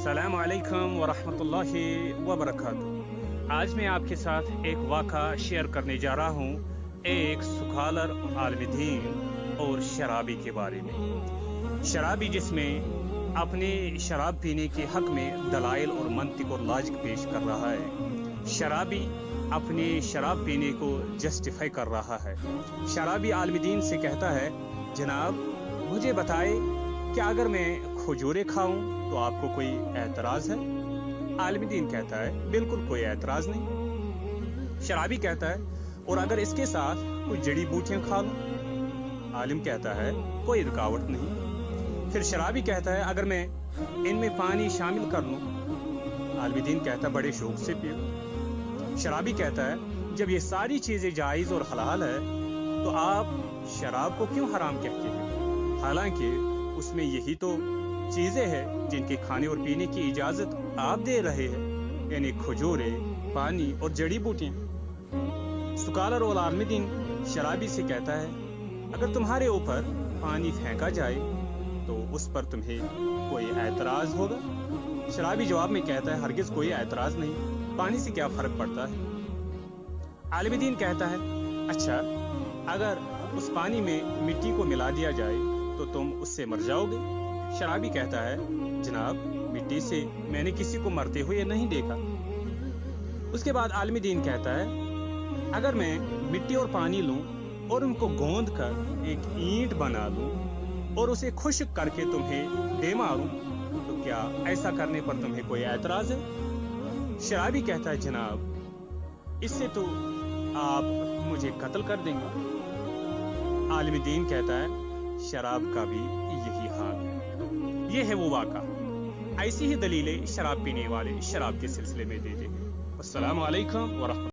अस्सलाम वालेकुम वरहमतुल्लाहि वबरकातुहू। आज मैं आपके साथ एक वाक़ा शेयर करने जा रहा हूँ एक सुखालर आलिम दीन और शराबी के बारे में। शराबी जिसमें अपने शराब पीने के हक में दलाइल और मंतिक और लॉजिक पेश कर रहा है। शराबी अपने शराब पीने को जस्टिफाई कर रहा है। शराबी आलिम दीन से कहता है, जनाब मुझे बताए कि अगर मैं खजूरें खाऊं तो आपको कोई एतराज़ है? आलिम दीन कहता है, बिल्कुल कोई एतराज़ नहीं। शराबी कहता है, और अगर इसके साथ कोई जड़ी बूटियां खा लूं? आलिम कहता है, कोई रुकावट नहीं। फिर शराबी कहता है, अगर मैं इनमें पानी शामिल कर लूं? आलिम दीन कहता है, बड़े शौक से पियो। शराबी कहता है, जब ये सारी चीज़ें जायज़ और हलाल है तो आप शराब को क्यों हराम कहते हैं? हालांकि उसमें यही तो चीजें हैं जिनके खाने और पीने की इजाजत आप दे रहे हैं, यानी खजूरें, पानी और जड़ी बूटियां। सुखालर और आलिम दीन शराबी से कहता है, अगर तुम्हारे ऊपर पानी फेंका जाए तो उस पर तुम्हें कोई एतराज होगा? शराबी जवाब में कहता है, हरगिज कोई एतराज नहीं, पानी से क्या फर्क पड़ता है? आलिम दीन कहता है, अच्छा अगर उस पानी में मिट्टी को मिला दिया जाए तो तुम उससे मर जाओगे? शराबी कहता है, जनाब मिट्टी से मैंने किसी को मरते हुए नहीं देखा। उसके बाद आलिम दीन कहता है, अगर मैं मिट्टी और पानी लूं और उनको गोंद कर एक ईंट बना लूं और उसे खुश्क करके तुम्हें दे मारूं तो क्या ऐसा करने पर तुम्हें कोई एतराज है? शराबी कहता है, जनाब इससे तो आप मुझे कत्ल कर देंगे। आलिम दीन कहता है, शराब का भी यही हाल है। ये है वो वाक़ा। ऐसी ही दलीलें शराब पीने वाले शराब के सिलसिले में देते हैं। अस्सलामु अलैकुम व रहमतुल्लाह।